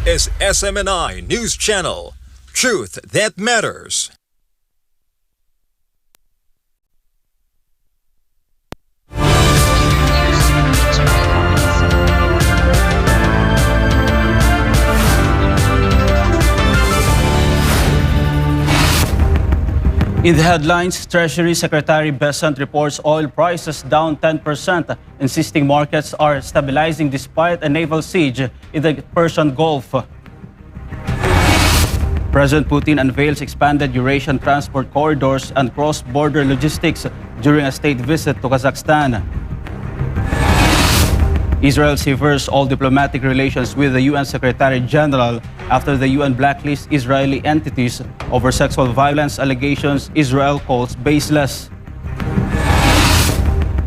is SMNI News Channel. Truth that matters. In the headlines, Treasury Secretary Besant reports oil prices down 10%, insisting markets are stabilizing despite a naval siege in the Persian Gulf. President Putin unveils expanded Eurasian transport corridors and cross-border logistics during a state visit to Kazakhstan. Israel severs all diplomatic relations with the UN Secretary General after the UN blacklists Israeli entities over sexual violence allegations Israel calls baseless.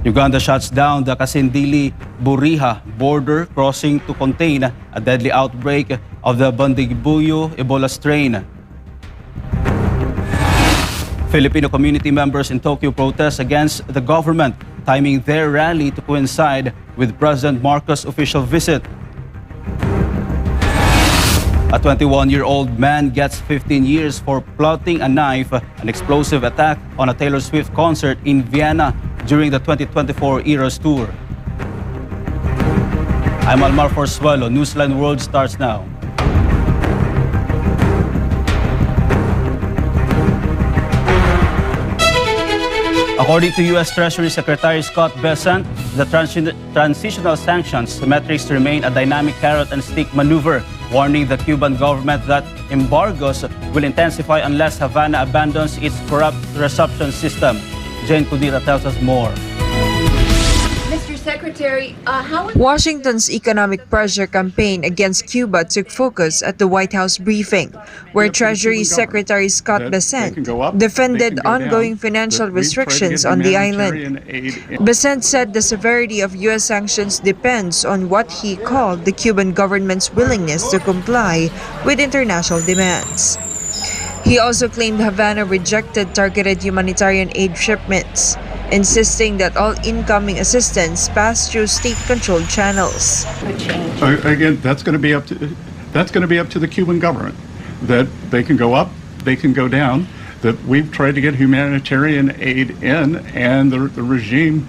Uganda shuts down the Kasindili-Buriha border crossing to contain a deadly outbreak of the Bundibuyo Ebola strain. Filipino community members in Tokyo protest against the government, timing their rally to coincide with President Marcos' official visit. A 21-year-old man gets 15 years for plotting a knife, an explosive attack on a Taylor Swift concert in Vienna during the 2024 Eras Tour. I'm Almar Forzuelo. Newsline World starts now. According to U.S. Treasury Secretary Scott Bessent, the transitional sanctions metrics remain a dynamic carrot-and-stick maneuver, warning the Cuban government that embargoes will intensify unless Havana abandons its corrupt reception system. Jane Cudita tells us more. Mr. Secretary, Washington's economic pressure campaign against Cuba took focus at the White House briefing, where Treasury Secretary Scott Bessent defended ongoing financial restrictions on the island. Bessent said the severity of U.S. sanctions depends on what he called the Cuban government's willingness to comply with international demands. He also claimed Havana rejected targeted humanitarian aid shipments, insisting that all incoming assistance pass through state-controlled channels. Again, that's going to be up to the Cuban government. That they can go up, they can go down. That we've tried to get humanitarian aid in, and the regime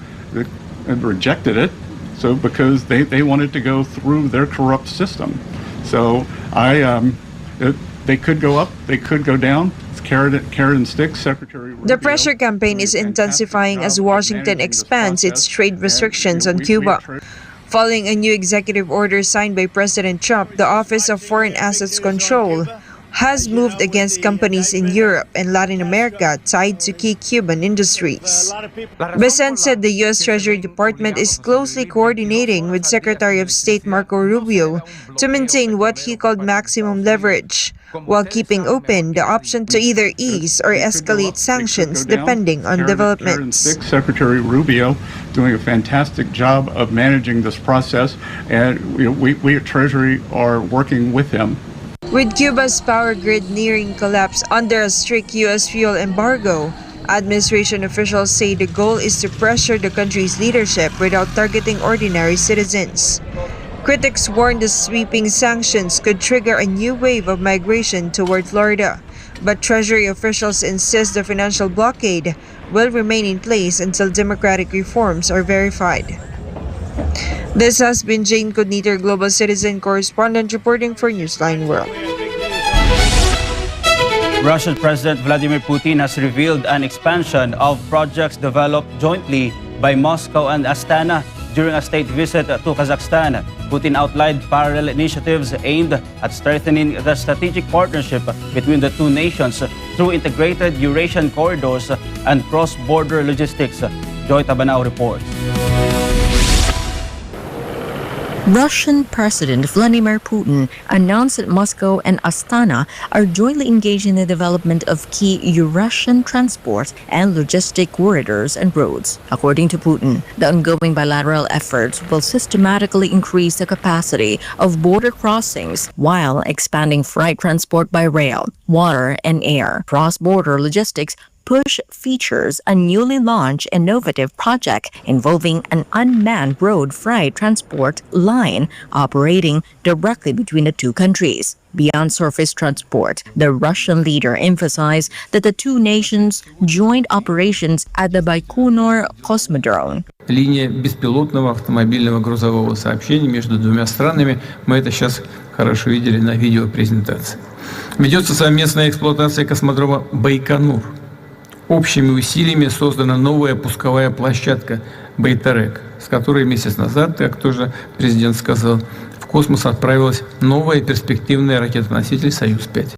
rejected it. So because they wanted to go through their corrupt system. So they could go up, they could go down. Carrot and stick, Secretary Rubio. The pressure campaign is intensifying as Washington expands its trade restrictions on Cuba. Following a new executive order signed by President Trump, the Office of Foreign Assets Control has moved against companies in Europe and Latin America tied to key Cuban industries. Bessent said the U.S. Treasury Department is closely coordinating with Secretary of State Marco Rubio to maintain what he called maximum leverage, while keeping open the option to either ease or escalate sanctions depending on developments. Secretary Rubio doing a fantastic job of managing this process, and we at Treasury are working with him. With Cuba's power grid nearing collapse under a strict U.S. fuel embargo, administration officials say the goal is to pressure the country's leadership without targeting ordinary citizens. Critics warn the sweeping sanctions could trigger a new wave of migration toward Florida, but Treasury officials insist the financial blockade will remain in place until democratic reforms are verified. This has been Jane Cudita, Global Citizen Correspondent, reporting for Newsline World. Russian President Vladimir Putin has revealed an expansion of projects developed jointly by Moscow and Astana during a state visit to Kazakhstan. Putin outlined parallel initiatives aimed at strengthening the strategic partnership between the two nations through integrated Eurasian corridors and cross-border logistics. Joy Tabanao reports. Russian President Vladimir Putin announced that Moscow and Astana are jointly engaged in the development of key Eurasian transport and logistic corridors and roads. According to Putin, the ongoing bilateral efforts will systematically increase the capacity of border crossings while expanding freight transport by rail, water, and air. Cross-border logistics Push features a newly launched innovative project involving an unmanned road freight transport line operating directly between the two countries. Beyond surface transport, the Russian leader emphasized that the two nations joined operations at the Baikonur Cosmodrome. Линия беспилотного автомобильного грузового сообщения между двумя странами. Мы это сейчас хорошо видели на видеопрезентации. Ведется совместная эксплуатация космодрома Байконур. Общими усилиями создана новая пусковая площадка Байтарек, с которой месяц назад, как тоже президент сказал, в космос отправилась новая перспективная ракетоноситель «Союз-5».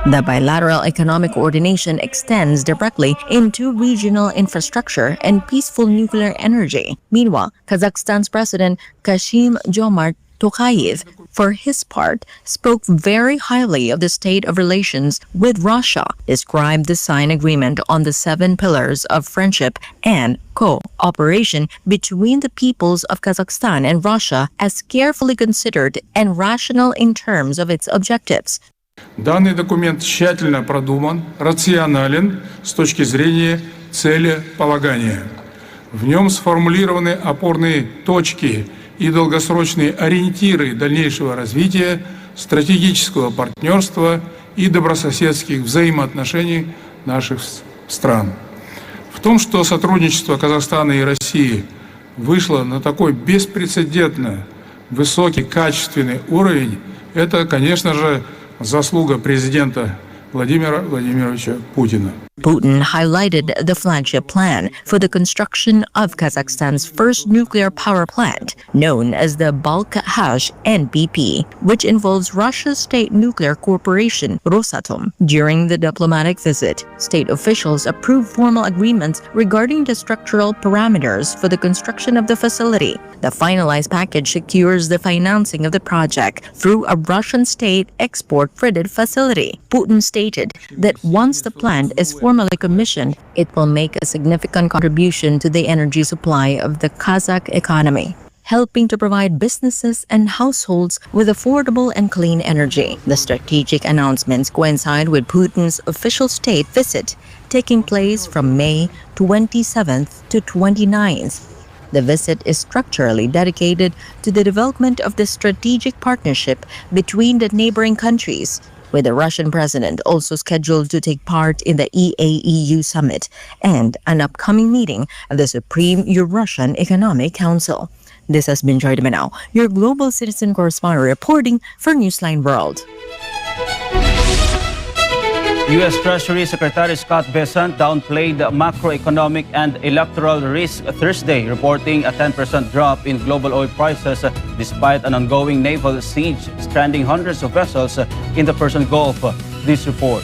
The bilateral economic coordination extends directly into regional infrastructure and peaceful nuclear energy. Meanwhile, Kazakhstan's President Kassym-Jomart Tokayev, for his part, spoke very highly of the state of relations with Russia, described the signed agreement on the 7 pillars of friendship and cooperation between the peoples of Kazakhstan and Russia as carefully considered and rational in terms of its objectives. Данный документ тщательно продуман, рационален с точки зрения целеполагания. В нем сформулированы опорные точки и долгосрочные ориентиры дальнейшего развития, стратегического партнерства и добрососедских взаимоотношений наших стран. В том, что сотрудничество Казахстана и России вышло на такой беспрецедентно высокий качественный уровень, это, конечно же, заслуга президента Владимира Владимировича Путина. Putin highlighted the flagship plan for the construction of Kazakhstan's first nuclear power plant, known as the Balkhash NPP, which involves Russia's state nuclear corporation, Rosatom. During the diplomatic visit, state officials approved formal agreements regarding the structural parameters for the construction of the facility. The finalized package secures the financing of the project through a Russian state export credit facility. Putin stated that once the plant is formally commissioned, it will make a significant contribution to the energy supply of the Kazakh economy, helping to provide businesses and households with affordable and clean energy. The strategic announcements coincide with Putin's official state visit, taking place from May 27th to 29th. The visit is structurally dedicated to the development of the strategic partnership between the neighboring countries, with the Russian president also scheduled to take part in the EAEU summit and an upcoming meeting of the Supreme Eurasian Economic Council. This has been Joy de Manao, your global citizen correspondent reporting for Newsline World. U.S. Treasury Secretary Scott Bessent downplayed macroeconomic and electoral risk Thursday, reporting a 10% drop in global oil prices despite an ongoing naval siege stranding hundreds of vessels in the Persian Gulf. This report.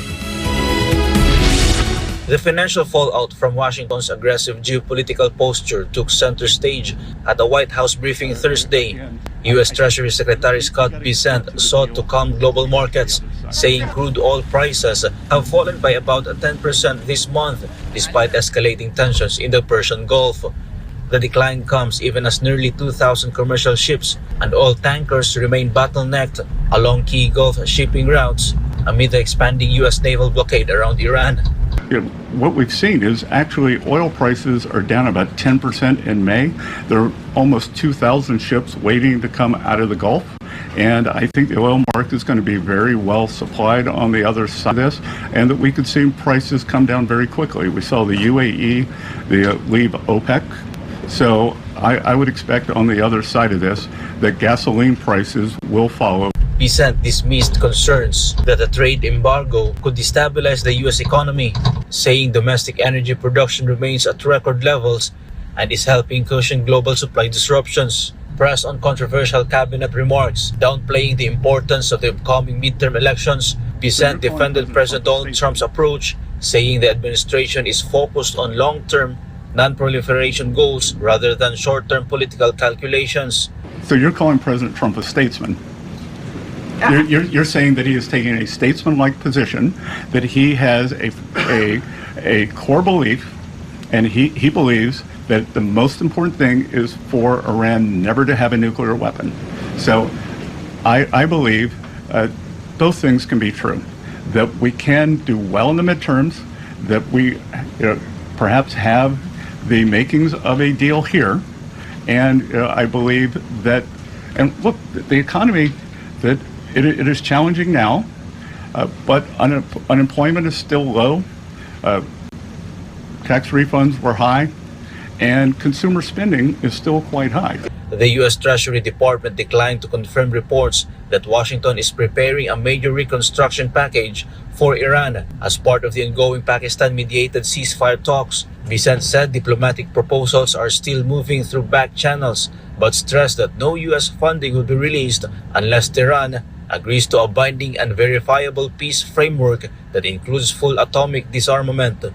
The financial fallout from Washington's aggressive geopolitical posture took center stage at a White House briefing Thursday. U.S. Treasury Secretary Scott Bessent sought to calm global markets, saying crude oil prices have fallen by about 10% this month despite escalating tensions in the Persian Gulf. The decline comes even as nearly 2,000 commercial ships and oil tankers remain bottlenecked along key Gulf shipping routes amid the expanding U.S. naval blockade around Iran. What we've seen is actually oil prices are down about 10% in May. There are almost 2,000 ships waiting to come out of the Gulf. And I think the oil market is going to be very well supplied on the other side of this, and that we could see prices come down very quickly. We saw the UAE leave OPEC. So I would expect on the other side of this that gasoline prices will follow. Bessent dismissed concerns that a trade embargo could destabilize the U.S. economy, saying domestic energy production remains at record levels and is helping cushion global supply disruptions. Pressed on controversial cabinet remarks, downplaying the importance of the upcoming midterm elections, Bessent defended President Donald Trump's approach, saying the administration is focused on long-term non-proliferation goals rather than short-term political calculations. So you're calling President Trump a statesman? You're saying that he is taking a statesman-like position, that he has a core belief, and he believes that the most important thing is for Iran never to have a nuclear weapon. So I believe both things can be true, that we can do well in the midterms, that we perhaps have the makings of a deal here. And I believe that, and look, the economy, that it is challenging now, but unemployment is still low. Tax refunds were high, and consumer spending is still quite high. The U.S. Treasury Department declined to confirm reports that Washington is preparing a major reconstruction package for Iran as part of the ongoing Pakistan-mediated ceasefire talks. Vicente said diplomatic proposals are still moving through back channels, but stressed that no U.S. funding will be released unless Tehran agrees to a binding and verifiable peace framework that includes full atomic disarmament.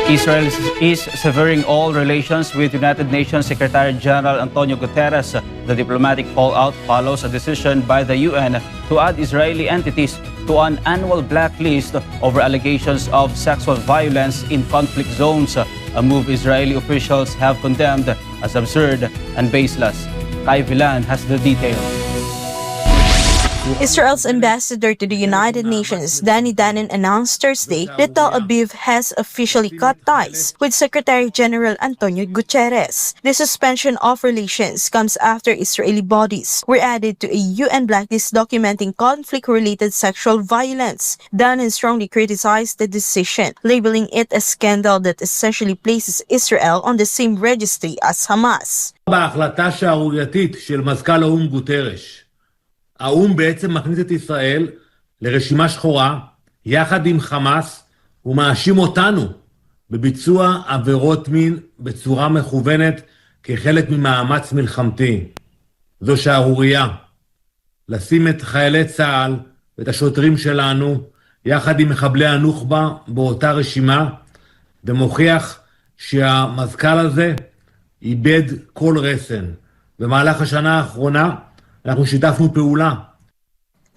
Israel is severing all relations with United Nations Secretary General Antonio Guterres. The diplomatic fallout follows a decision by the UN to add Israeli entities to an annual blacklist over allegations of sexual violence in conflict zones, a move Israeli officials have condemned as absurd and baseless. Kai Villan has the details. Israel's ambassador to the United Nations, Danny Danon, announced Thursday that Tel Aviv has officially cut ties with Secretary General Antonio Guterres. The suspension of relations comes after Israeli bodies were added to a UN blacklist documenting conflict-related sexual violence. Danon strongly criticized the decision, labeling it a scandal that essentially places Israel on the same registry as Hamas. בהחלטה שערורייתית של מזכ"ל האו"ם גוטרש, האו"ם בעצם מכניס את ישראל לרשימה שחורה יחד עם חמאס ומאשים אותנו בביצוע עבירות מין בצורה מכוונת כחלק ממאמץ מלחמתי. זו שערוריה. לשים את חיילי צה"ל ואת השוטרים שלנו יחד עם מחבלי הנוח'בה באותה רשימה, ומוכיח שהמזכ"ל הזה איבד כל רסן. במהלך השנה האחרונה אנחנו שיתפנו פעולה.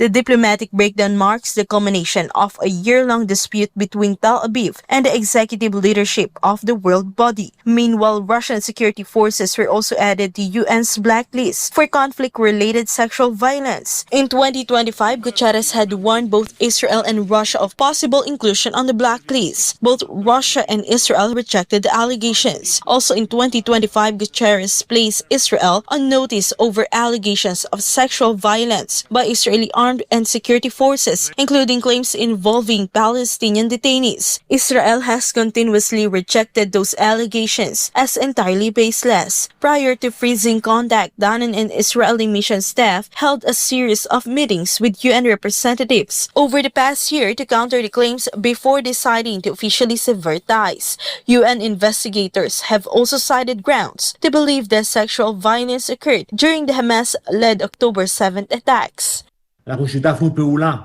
The diplomatic breakdown marks the culmination of a year-long dispute between Tel Aviv and the executive leadership of the world body. Meanwhile, Russian security forces were also added to UN's blacklist for conflict-related sexual violence. In 2025, Guterres had warned both Israel and Russia of possible inclusion on the blacklist. Both Russia and Israel rejected the allegations. Also in 2025, Guterres placed Israel on notice over allegations of sexual violence by Israeli armed and security forces, including claims involving Palestinian detainees. Israel has continuously rejected those allegations as entirely baseless. Prior to freezing contact, Danon and Israeli mission staff held a series of meetings with UN representatives over the past year to counter the claims before deciding to officially sever ties. UN investigators have also cited grounds to believe that sexual violence occurred during the Hamas-led October 7th attacks. אנחנו שיתפנו פעולה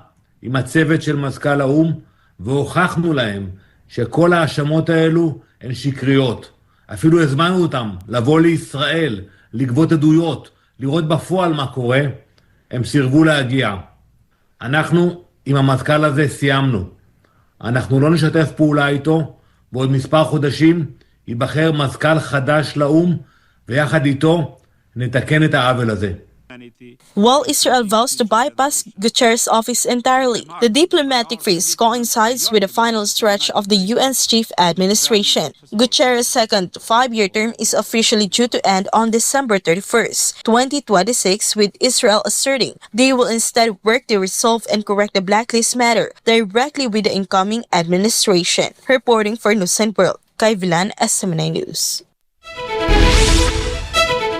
עם הצוות של מזכ"ל האו"ם והוכחנו להם שכל ההאשמות האלו הן שקריות. אפילו הזמנו אותם לבוא לישראל, לגבות עדויות, לראות בפועל מה קורה. הם סירבו להגיע. אנחנו עם המזכ"ל הזה סיימנו. אנחנו לא נשתף פעולה איתו, בעוד מספר חודשים ייבחר מזכ"ל חדש לאו"ם, ויחד איתו נתקן את העוול הזה. While Israel vows to bypass Guterres' office entirely, the diplomatic freeze coincides with the final stretch of the UN's chief administration. Guterres' second five-year term is officially due to end on December 31st, 2026, with Israel asserting they will instead work to resolve and correct the blacklist matter directly with the incoming administration. Reporting for Newsline World, Kai Villan, SMNI News.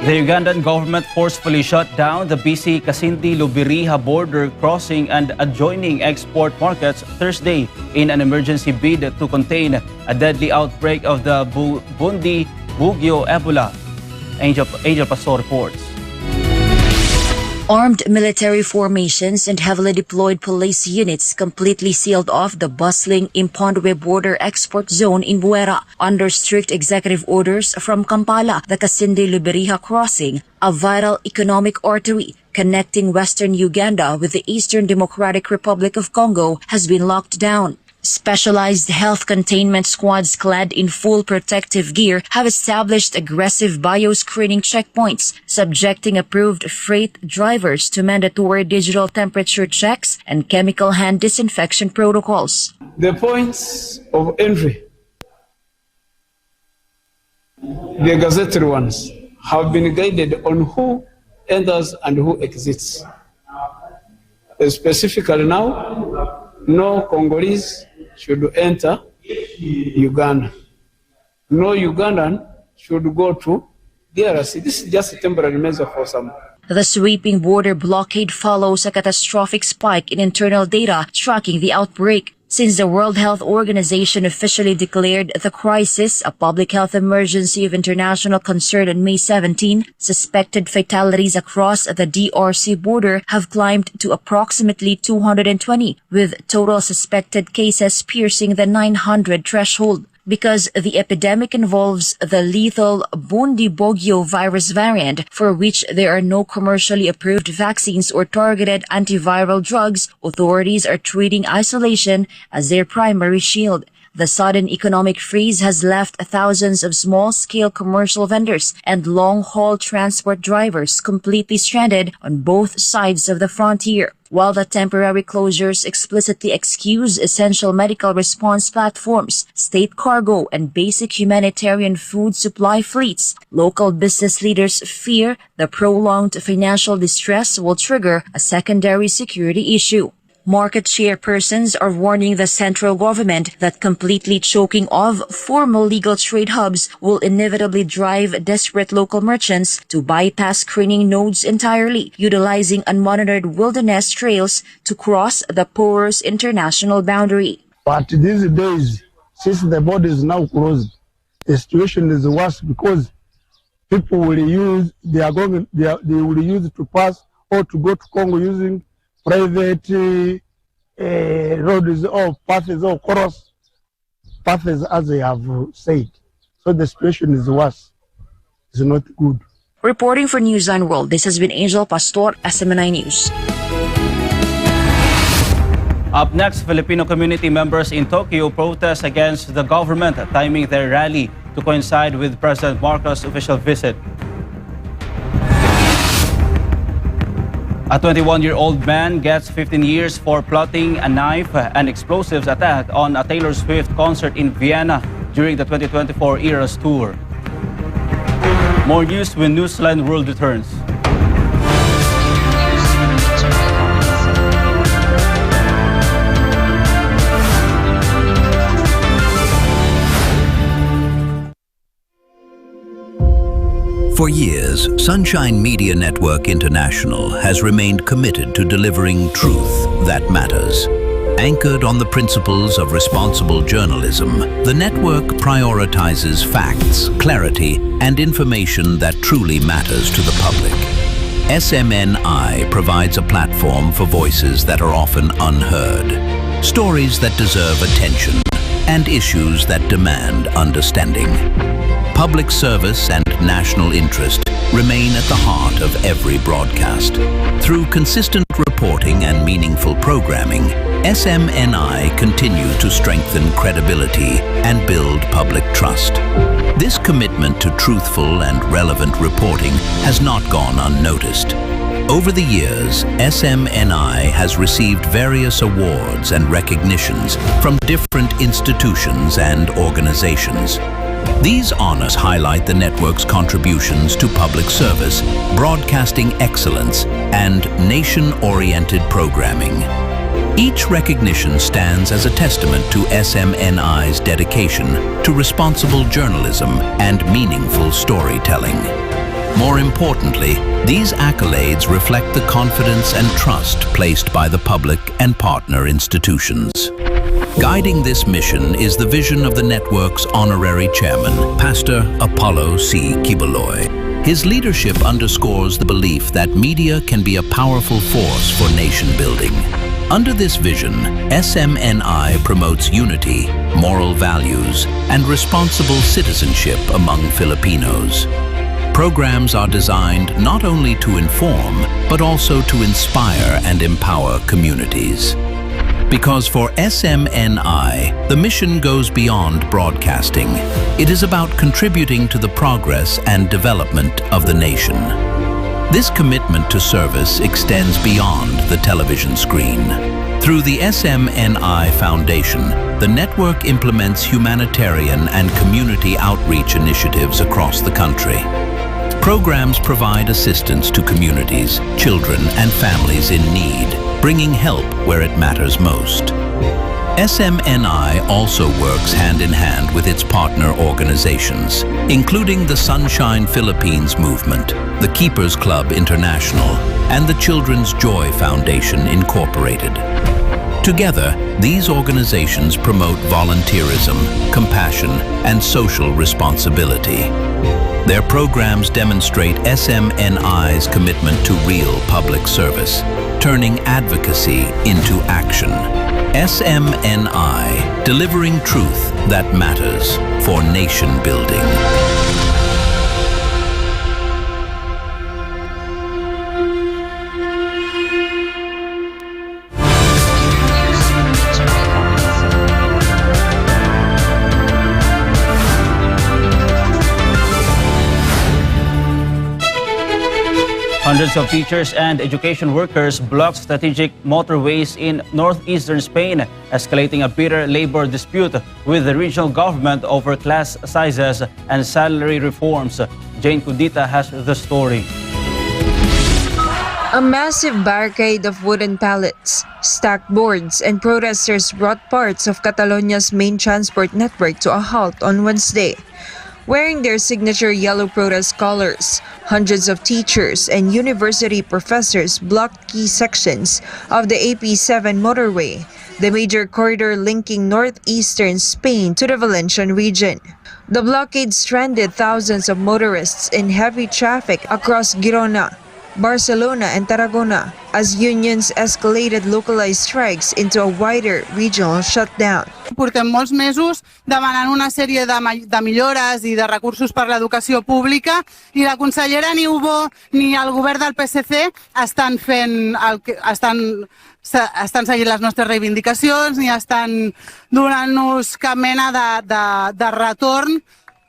The Ugandan government forcefully shut down the busy Kasindi-Lubiriha border crossing and adjoining export markets Thursday in an emergency bid to contain a deadly outbreak of the Bundi Bugyo Ebola. Angel Pastor reports. Armed military formations and heavily deployed police units completely sealed off the bustling Impondwe border export zone in Buera under strict executive orders from Kampala. The Kasindi-Lubiriha crossing, a vital economic artery connecting western Uganda with the Eastern Democratic Republic of Congo, has been locked down. Specialized health containment squads clad in full protective gear have established aggressive bioscreening checkpoints, subjecting approved freight drivers to mandatory digital temperature checks and chemical hand disinfection protocols. The points of entry, the gazetted ones, have been guided on who enters and who exits. Specifically now, no Congolese should enter Uganda. No Ugandan should go to DRC. This is just a temporary measure for some. The sweeping border blockade follows a catastrophic spike in internal data tracking the outbreak. Since the World Health Organization officially declared the crisis a public health emergency of international concern on May 17, suspected fatalities across the DRC border have climbed to approximately 220, with total suspected cases piercing the 900 threshold. Because the epidemic involves the lethal Bundibugyo virus variant, for which there are no commercially approved vaccines or targeted antiviral drugs, authorities are treating isolation as their primary shield. The sudden economic freeze has left thousands of small-scale commercial vendors and long-haul transport drivers completely stranded on both sides of the frontier. While the temporary closures explicitly excuse essential medical response platforms, state cargo, and basic humanitarian food supply fleets, local business leaders fear the prolonged financial distress will trigger a secondary security issue. Market share persons are warning the central government that completely choking off formal legal trade hubs will inevitably drive desperate local merchants to bypass screening nodes entirely, utilizing unmonitored wilderness trails to cross the porous international boundary. But these days, since the border is now closed, the situation is worse because people will use, they will use to pass or to go to Congo using private roads or paths or cross paths, as they have said. So the situation is worse. It's not good. Reporting for Newsline World, this has been Angel Pastor, SMNI News. Up next, Filipino community members in Tokyo protest against the government timing their rally to coincide with President Marcos' official visit. A 21-year-old man gets 15 years for plotting a knife and explosives attack on a Taylor Swift concert in Vienna during the 2024 Eras Tour. More news when Newsline World returns. For years, Sunshine Media Network International has remained committed to delivering truth that matters. Anchored on the principles of responsible journalism, the network prioritizes facts, clarity, and information that truly matters to the public. SMNI provides a platform for voices that are often unheard, stories that deserve attention, and issues that demand understanding. Public service and national interest remain at the heart of every broadcast. Through consistent reporting and meaningful programming, SMNI continues to strengthen credibility and build public trust. This commitment to truthful and relevant reporting has not gone unnoticed. Over the years, SMNI has received various awards and recognitions from different institutions and organizations. These honors highlight the network's contributions to public service, broadcasting excellence, and nation-oriented programming. Each recognition stands as a testament to SMNI's dedication to responsible journalism and meaningful storytelling. More importantly, these accolades reflect the confidence and trust placed by the public and partner institutions. Guiding this mission is the vision of the network's honorary chairman, Pastor Apollo C. Kibaloy. His leadership underscores the belief that media can be a powerful force for nation building. Under this vision, SMNI promotes unity, moral values, and responsible citizenship among Filipinos. Programs are designed not only to inform, but also to inspire and empower communities. Because for SMNI, the mission goes beyond broadcasting. It is about contributing to the progress and development of the nation. This commitment to service extends beyond the television screen. Through the SMNI Foundation, the network implements humanitarian and community outreach initiatives across the country. Programs provide assistance to communities, children, and families in need, bringing help where it matters most. SMNI also works hand-in-hand with its partner organizations, including the Sunshine Philippines Movement, the Keepers Club International, and the Children's Joy Foundation Incorporated. Together, these organizations promote volunteerism, compassion, and social responsibility. Their programs demonstrate SMNI's commitment to real public service, turning advocacy into action. SMNI, delivering truth that matters for nation building. Hundreds of teachers and education workers blocked strategic motorways in northeastern Spain, escalating a bitter labor dispute with the regional government over class sizes and salary reforms. Jane Cudita has the story. A massive barricade of wooden pallets, stacked boards, and protesters brought parts of Catalonia's main transport network to a halt on Wednesday. Wearing their signature yellow protest colors, hundreds of teachers and university professors blocked key sections of the AP7 motorway, the major corridor linking northeastern Spain to the Valencian region. The blockade stranded thousands of motorists in heavy traffic across Girona, Barcelona, and Tarragona as unions escalated localized strikes into a wider regional shutdown. Portem molts mesos demanant una sèrie de millores i de recursos per l'educació pública i la consellera ni Ubó ni el govern del PSC estan seguint les nostres reivindicacions ni estan donant-nos cap mena de retorn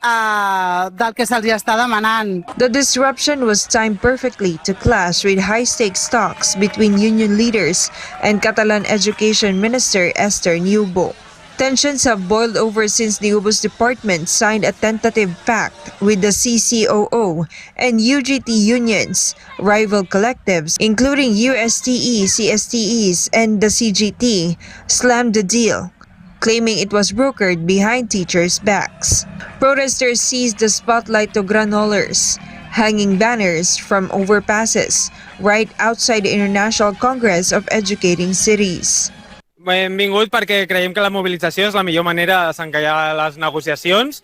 del que se'ls està demanant. The disruption was timed perfectly to clash with high-stakes talks between union leaders and Catalan Education Minister Esther Niubó. Tensions have boiled over since Niubó's department signed a tentative pact with the CCOO and UGT unions, rival collectives, including USTE, CSTEs, and the CGT, slammed the deal, claiming it was brokered behind teachers' backs. Protesters seized the spotlight to granolers, hanging banners from overpasses right outside the International Congress of Educating Cities. Hem vingut perquè creiem que la mobilització és la millor manera de desencallar les negociacions,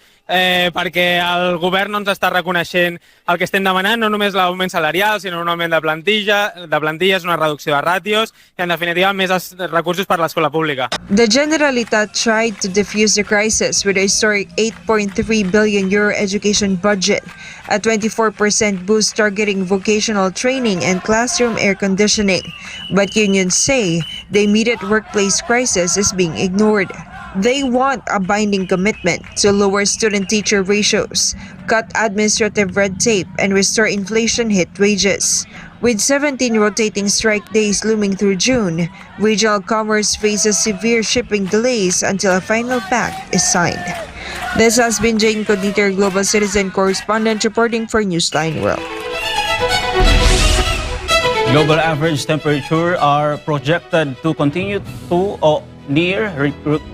perquè el govern no ens està reconeixent el que estem demanant, no només l'augment salarial, sinó un augment de plantilles, una reducció de ràtios i, en definitiva, més recursos per a l'escola pública. The Generalitat tried to defuse the crisis with a historic €8.3 billion education budget, a 24% boost targeting vocational training and classroom air conditioning. But unions say the immediate workplace crisis is being ignored. They want a binding commitment to lower student-teacher ratios, cut administrative red tape, and restore inflation-hit wages. With 17 rotating strike days looming through June, regional commerce faces severe shipping delays until a final pact is signed. This has been Jane Cudita, Global Citizen Correspondent, reporting for Newsline World. Global average temperature are projected to continue to near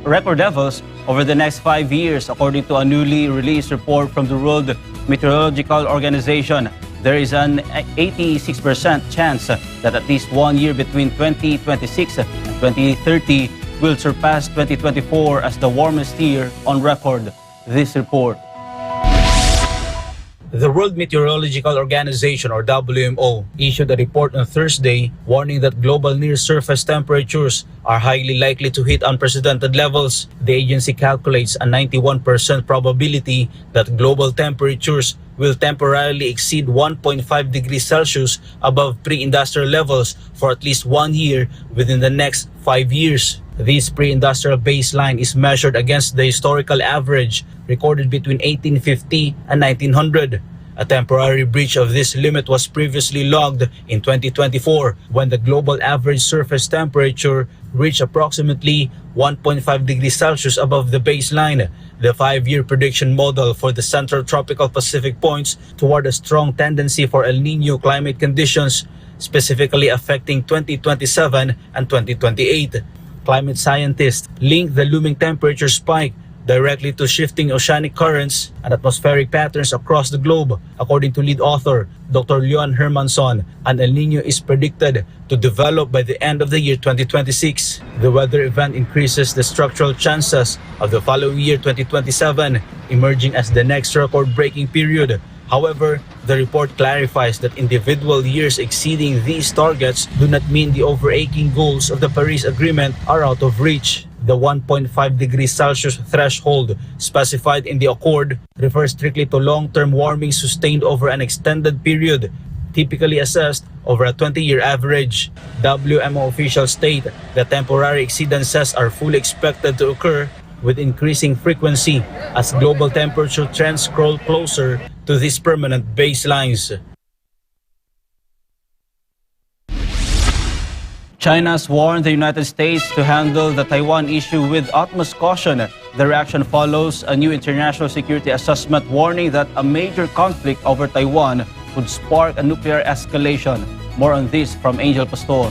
record levels over the next 5 years, according to a newly released report from the World Meteorological Organization. There is an 86% chance that at least 1 year between 2026 and 2030 will surpass 2024 as the warmest year on record. This report. The World Meteorological Organization, or WMO, issued a report on Thursday warning that global near-surface temperatures are highly likely to hit unprecedented levels. The agency calculates a 91% probability that global temperatures will temporarily exceed 1.5 degrees Celsius above pre-industrial levels for at least 1 year within the next 5 years. This pre-industrial baseline is measured against the historical average recorded between 1850 and 1900. A temporary breach of this limit was previously logged in 2024 when the global average surface temperature reached approximately 1.5 degrees Celsius above the baseline. The 5-year prediction model for the Central Tropical Pacific points toward a strong tendency for El Niño climate conditions, specifically affecting 2027 and 2028. Climate scientists link the looming temperature spike directly to shifting oceanic currents and atmospheric patterns across the globe. According to lead author Dr. Leon Hermansson, an El Niño is predicted to develop by the end of the year 2026. The weather event increases the structural chances of the following year 2027 emerging as the next record-breaking period. However, the report clarifies that individual years exceeding these targets do not mean the overarching goals of the Paris Agreement are out of reach. The 1.5 degrees Celsius threshold specified in the accord refers strictly to long-term warming sustained over an extended period, typically assessed over a 20-year average. WMO officials state that temporary exceedances are fully expected to occur with increasing frequency as global temperature trends scroll closer to these permanent baselines. China has warned the United States to handle the Taiwan issue with utmost caution. The reaction follows a new international security assessment warning that a major conflict over Taiwan could spark a nuclear escalation. More on this from Angel Pastor.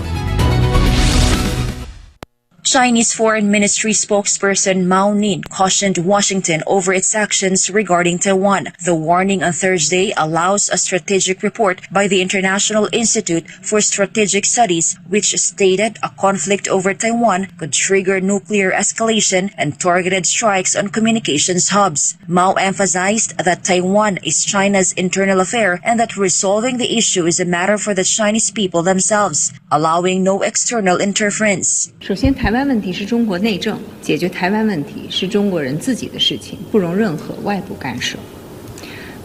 Chinese Foreign Ministry spokesperson Mao Ning cautioned Washington over its actions regarding Taiwan. The warning on Thursday allows a strategic report by the International Institute for Strategic Studies, which stated a conflict over Taiwan could trigger nuclear escalation and targeted strikes on communications hubs. Mao emphasized that Taiwan is China's internal affair and that resolving the issue is a matter for the Chinese people themselves, allowing no external interference. 首先，台湾问题是中国内政，解决台湾问题是中国人自己的事情，不容任何外部干涉。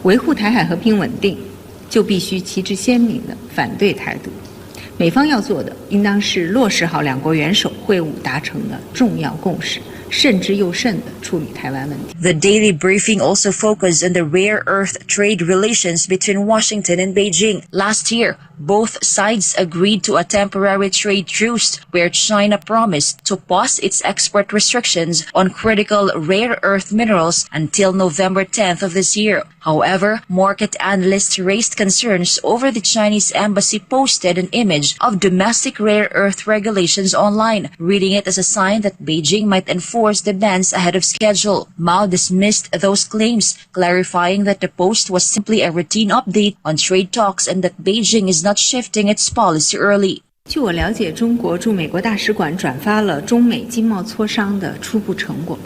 维护台海和平稳定，就必须旗帜鲜明地反对台独。美方要做的，应当是落实好两国元首会晤达成的重要共识，慎之又慎地处理台湾问题。 The daily briefing also focused on the rare earth trade relations between Washington and Beijing. Last year, both sides agreed to a temporary trade truce where China promised to pause its export restrictions on critical rare earth minerals until November 10th of this year. However, market analysts raised concerns over the Chinese embassy posted an image of domestic rare earth regulations online, reading it as a sign that Beijing might enforce the bans ahead of schedule. Mao dismissed those claims, clarifying that the post was simply a routine update on trade talks and that Beijing is not shifting its policy early. 据我了解，中国驻美国大使馆转发了中美经贸磋商的初步成果。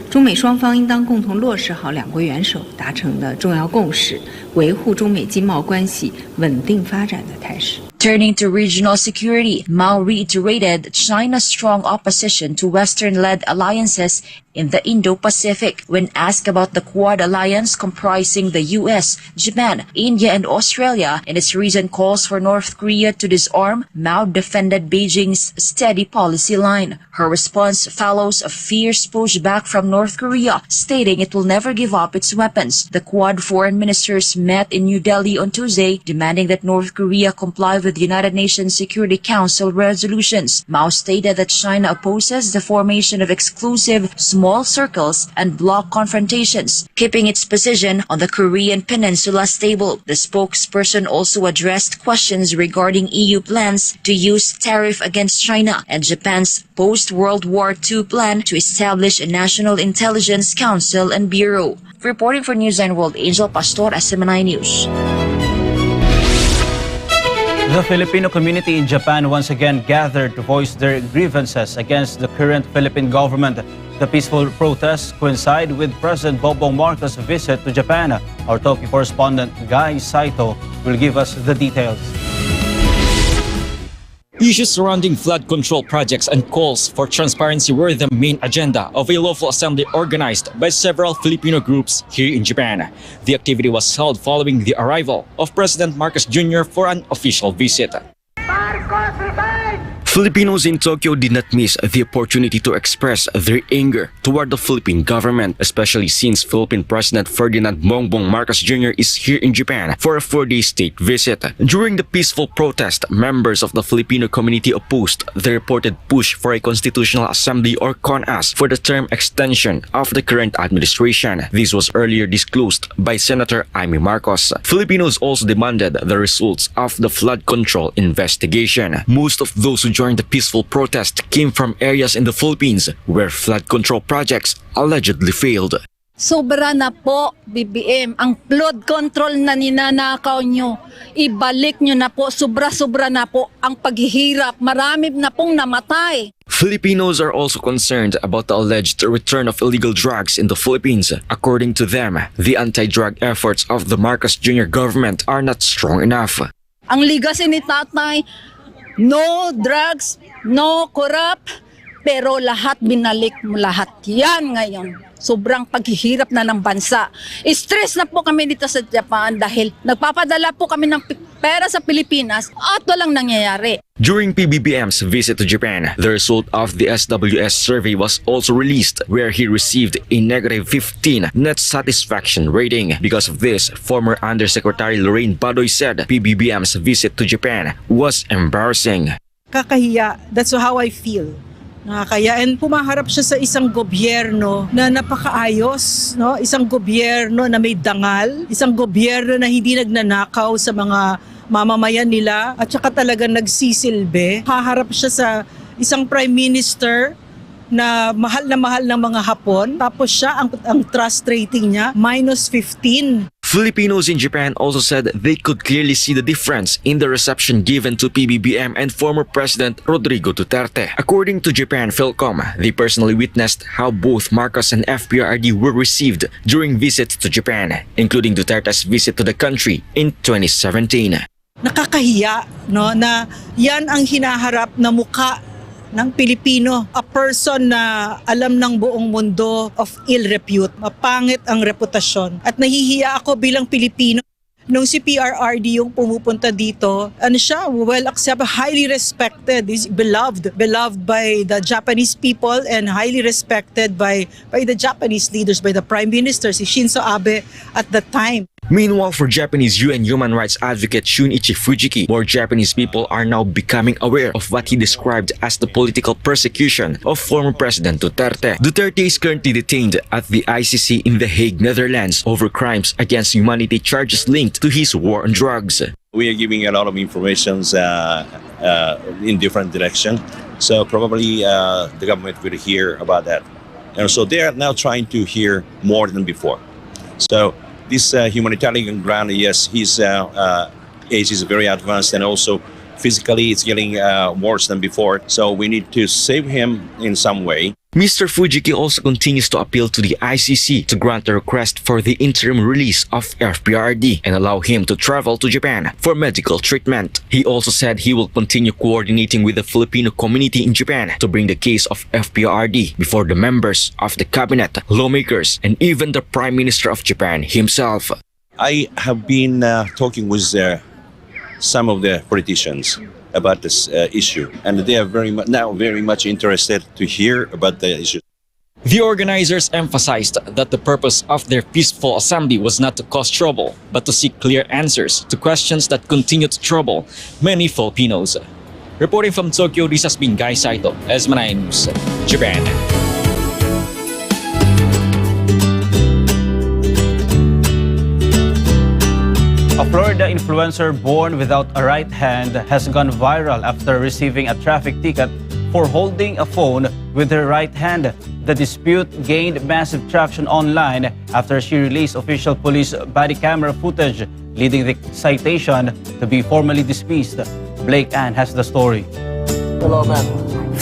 中美双方应当共同落实好两国元首达成的重要共识，维护中美经贸关系稳定发展的态势。 Turning to regional security, Mao reiterated China's strong opposition to Western-led alliances in the Indo-Pacific. When asked about the Quad alliance comprising the US, Japan, India, and Australia and its recent calls for North Korea to disarm, Mao defended Beijing's steady policy line. Her response follows a fierce pushback from North Korea, stating it will never give up its weapons. The Quad foreign ministers met in New Delhi on Tuesday, demanding that North Korea comply with United Nations Security Council resolutions. Mao stated that China opposes the formation of exclusive small circles and bloc confrontations, keeping its position on the Korean peninsula stable. The spokesperson also addressed questions regarding EU plans to use tariff against China and Japan's post-World War II plan to establish a National Intelligence Council and Bureau. Reporting for Newsline World, Angel Pastor, SMNI News. The Filipino community in Japan once again gathered to voice their grievances against the current Philippine government. The peaceful protests coincide with President Bongbong Marcos' visit to Japan. Our Tokyo correspondent Guy Saito will give us the details. Issues surrounding flood control projects and calls for transparency were the main agenda of a lawful assembly organized by several Filipino groups here in Japan. The activity was held following the arrival of President Marcos Jr. for an official visit. Filipinos in Tokyo did not miss the opportunity to express their anger toward the Philippine government, especially since Philippine President Ferdinand Bongbong Marcos Jr. is here in Japan for a 4-day state visit. During the peaceful protest, members of the Filipino community opposed the reported push for a constitutional assembly or CONAS for the term extension of the current administration. This was earlier disclosed by Senator Amy Marcos. Filipinos also demanded the results of the flood control investigation. Most of those who joined the peaceful protest came from areas in the Philippines where flood control projects allegedly failed. Sobra na po, BBM. Ang flood control na ninanakaw nyo, ibalik nyo na po. Sobra-sobra na po ang paghihirap. Marami na pong namatay. Filipinos are also concerned about the alleged return of illegal drugs in the Philippines. According to them, the anti-drug efforts of the Marcos Jr. government are not strong enough. Ang legacy ni Tatay, no drugs, no corrupt, pero lahat binalik mo lahat yan ngayon. Sobrang paghihirap na ng bansa. Stress na po kami dito sa Japan dahil nagpapadala po kami ng pera sa Pilipinas at walang nangyayari. During PBBM's visit to Japan, the result of the SWS survey was also released, where he received a negative 15 net satisfaction rating. Because of this, former Undersecretary Lorraine Badoy said PBBM's visit to Japan was embarrassing. Kakahiya. That's how I feel. Nakakaya, and pumaharap siya sa isang gobyerno na napakaayos, no? Isang gobyerno na may dangal, isang gobyerno na hindi nagnanakaw sa mga mamamayan nila at saka talaga nagsisilbi. Haharap siya sa isang prime minister na mahal ng mga Hapon, tapos siya ang trust rating niya -15. Filipinos in Japan also said they could clearly see the difference in the reception given to PBBM and former President Rodrigo Duterte. According to Japan Philcom, they personally witnessed how both Marcos and FPRD were received during visits to Japan, including Duterte's visit to the country in 2017. Nakakahiya, no, na yan ang hinaharap na muka ng Pilipino, a person na alam ng buong mundo of ill repute. Mapangit ang reputasyon. At nahihiya ako bilang Pilipino. Nung si PRRD yung pumupunta dito, ano siya, well accepted, highly respected, is beloved by the Japanese people and highly respected by the Japanese leaders, by the Prime Minister, si Shinzo Abe at the time. Meanwhile, for Japanese UN human rights advocate Shunichi Fujiki, more Japanese people are now becoming aware of what he described as the political persecution of former President Duterte. Duterte is currently detained at the ICC in The Hague, Netherlands, over crimes against humanity charges linked to his war on drugs. We are giving a lot of information in different directions, so probably the government will hear about that. And so they are now trying to hear more than before. So this humanitarian ground, yes, his age is very advanced, and also physically it's getting worse than before. So we need to save him in some way. Mr. Fujiki also continues to appeal to the ICC to grant the request for the interim release of FPRD and allow him to travel to Japan for medical treatment. He also said he will continue coordinating with the Filipino community in Japan to bring the case of FPRD before the members of the cabinet, lawmakers, and even the Prime Minister of Japan himself. I have been talking with some of the politicians about this issue, and they are very much interested to hear about the issue. The organizers emphasized that the purpose of their peaceful assembly was not to cause trouble, but to seek clear answers to questions that continue to trouble many Filipinos. Reporting from Tokyo, this has been Guy Saito, SMNI News, Japan. A Florida influencer born without a right hand has gone viral after receiving a traffic ticket for holding a phone with her right hand. The dispute gained massive traction online after she released official police body camera footage, leading the citation to be formally dismissed. Blake Ann has the story. Hello, ma'am.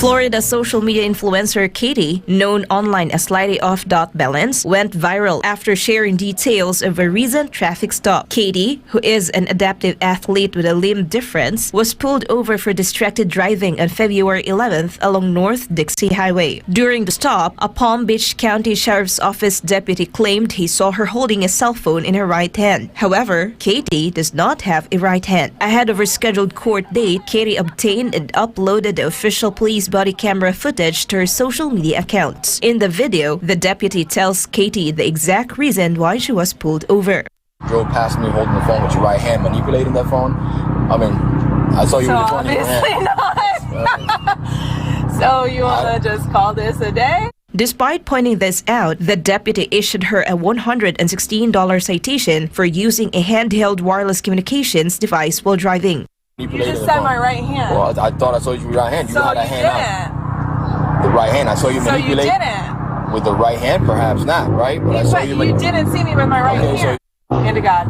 Florida social media influencer Katie, known online as LightyOff.Balance, went viral after sharing details of a recent traffic stop. Katie, who is an adaptive athlete with a limb difference, was pulled over for distracted driving on February 11th along North Dixie Highway. During the stop, a Palm Beach County Sheriff's Office deputy claimed he saw her holding a cell phone in her right hand. However, Katie does not have a right hand. Ahead of her scheduled court date, Katie obtained and uploaded the official police body camera footage to her social media accounts. In the video, the deputy tells Katie the exact reason why she was pulled over. Drove past me holding the phone with your right hand, manipulating that phone. I mean, I saw you with the phone in your hand. Not. So you wanna just call this a day? Despite pointing this out, the deputy issued her a $116 citation for using a handheld wireless communications device while driving. You just said my right hand. Well, I thought I saw you with your right hand. You had that hand out. The right hand. I saw you manipulate. So you didn't. With the right hand, perhaps not, right? But I saw you. You didn't see me with my right hand. Hand to God.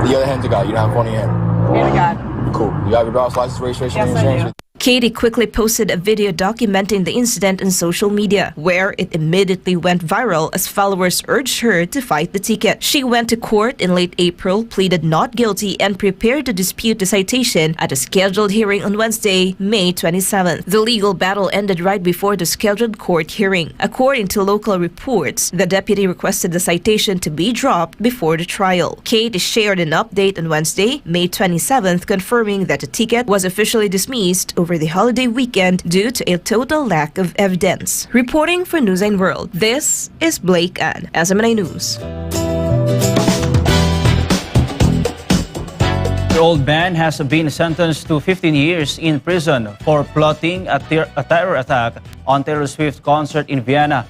The other hand to God. You don't have one in your hand. Hand to God. Cool. You have your driver's license, registration, yes, and insurance? Katie quickly posted a video documenting the incident on social media, where it immediately went viral as followers urged her to fight the ticket. She went to court in late April, pleaded not guilty, and prepared to dispute the citation at a scheduled hearing on Wednesday, May 27th. The legal battle ended right before the scheduled court hearing. According to local reports, the deputy requested the citation to be dropped before the trial. Katie shared an update on Wednesday, May 27th, confirming that the ticket was officially dismissed over the holiday weekend due to a total lack of evidence. Reporting for Newsline World, this is Blake Ann, SMNI News. The old man has been sentenced to 15 years in prison for plotting a terror attack on Taylor Swift's concert in Vienna.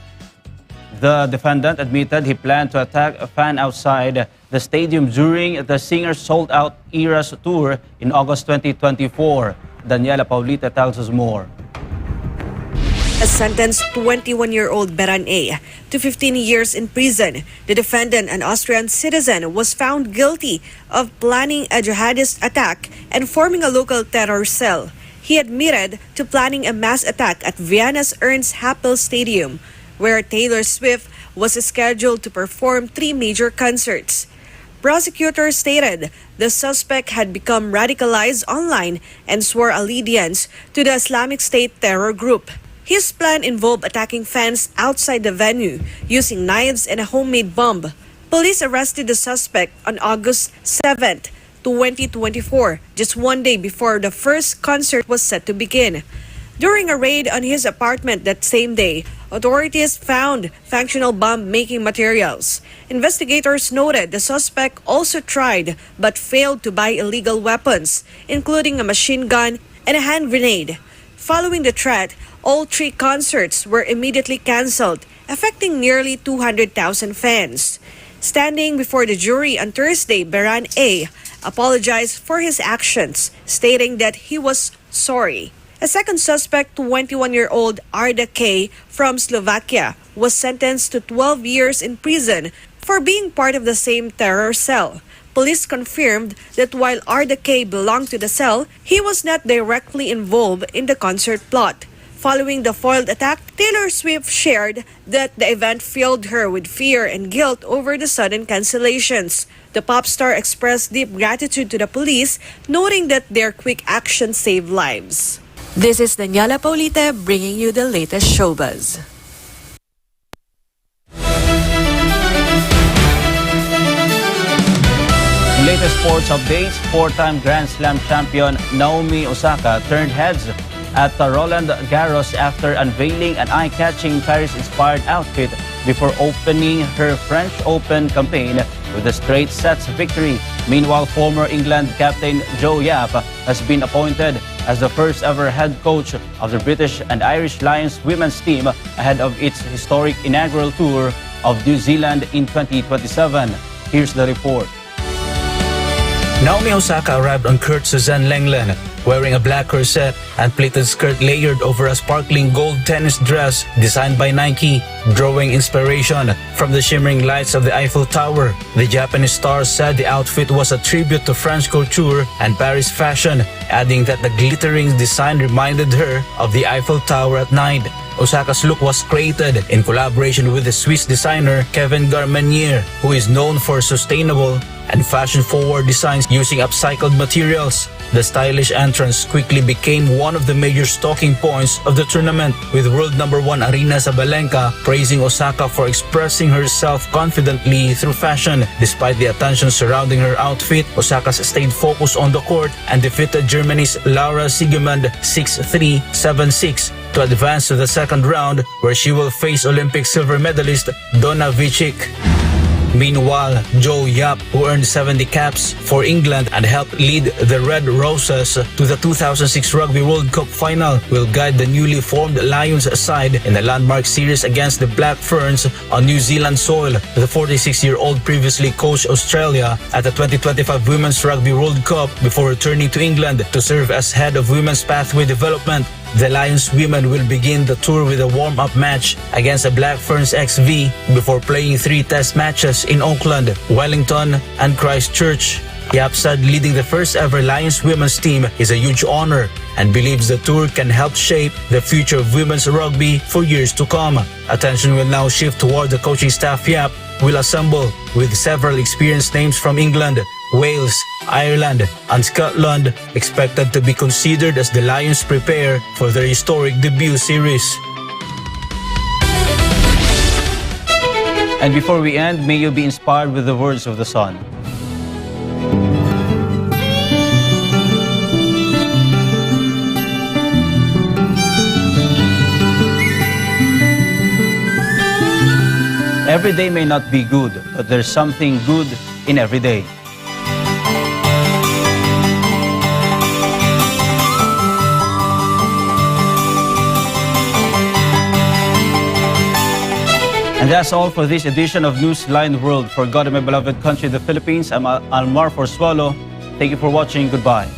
The defendant admitted he planned to attack a fan outside the stadium during the singer's sold-out Eras tour in August 2024. Daniela Paulita tells us more. A sentenced 21-year-old Beran A. to 15 years in prison, the defendant, an Austrian citizen, was found guilty of planning a jihadist attack and forming a local terror cell. He admitted to planning a mass attack at Vienna's Ernst Happel Stadium, where Taylor Swift was scheduled to perform 3 major concerts. Prosecutors stated the suspect had become radicalized online and swore allegiance to the Islamic State terror group. His plan involved attacking fans outside the venue using knives and a homemade bomb. Police arrested the suspect on August 7, 2024, just 1 day before the first concert was set to begin. During a raid on his apartment that same day, authorities found functional bomb-making materials. Investigators noted the suspect also tried but failed to buy illegal weapons, including a machine gun and a hand grenade. Following the threat, all 3 concerts were immediately canceled, affecting nearly 200,000 fans. Standing before the jury on Thursday, Beran A. apologized for his actions, stating that he was sorry. A second suspect, 21-year-old Arda K. from Slovakia, was sentenced to 12 years in prison for being part of the same terror cell. Police confirmed that while Arda K. belonged to the cell, he was not directly involved in the concert plot. Following the foiled attack, Taylor Swift shared that the event filled her with fear and guilt over the sudden cancellations. The pop star expressed deep gratitude to the police, noting that their quick action saved lives. This is Daniela Paulita bringing you the latest showbuzz. Latest sports updates, 4-time Grand Slam champion Naomi Osaka turned heads at Roland Garros after unveiling an eye-catching Paris-inspired outfit before opening her French Open campaign with a straight sets victory. Meanwhile, former England captain Joe Yap has been appointed as the first ever head coach of the British and Irish Lions women's team ahead of its historic inaugural tour of New Zealand in 2027. Here's the report. Naomi Osaka arrived on court Suzanne Lenglen wearing a black corset and pleated skirt layered over a sparkling gold tennis dress designed by Nike, drawing inspiration from the shimmering lights of the Eiffel Tower. The Japanese star said the outfit was a tribute to French couture and Paris fashion, adding that the glittering design reminded her of the Eiffel Tower at night. Osaka's look was created in collaboration with the Swiss designer Kevin Garmenier, who is known for sustainable and fashion-forward designs using upcycled materials. The stylish entrance quickly became one of the major talking points of the tournament, with world number 1 Aryna Sabalenka praising Osaka for expressing herself confidently through fashion. Despite the attention surrounding her outfit, Osaka stayed focused on the court and defeated Germany's Laura Siegemund 6-3, 7-6 to advance to the second round, where she will face Olympic silver medalist Donna Vicic. Meanwhile, Joe Yap, who earned 70 caps for England and helped lead the Red Roses to the 2006 Rugby World Cup final, will guide the newly formed Lions side in the landmark series against the Black Ferns on New Zealand soil. The 46-year-old previously coached Australia at the 2025 Women's Rugby World Cup before returning to England to serve as head of Women's Pathway Development. The Lions women will begin the tour with a warm-up match against the Black Ferns XV before playing 3 test matches in Auckland, Wellington, and Christchurch. Yap said leading the first ever Lions women's team is a huge honor and believes the tour can help shape the future of women's rugby for years to come. Attention will now shift toward the coaching staff Yap will assemble, with several experienced names from England, Wales, Ireland, and Scotland expected to be considered as the Lions prepare for their historic debut series. And before we end, may you be inspired with the words of the Son. Every day may not be good, but there's something good in every day. And that's all for this edition of Newsline World. For God and my beloved country, the Philippines, I'm Almar Forswalo. Thank you for watching. Goodbye.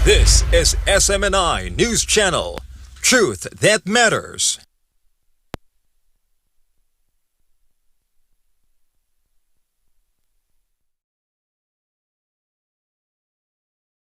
This is SMNI News Channel. Truth that matters.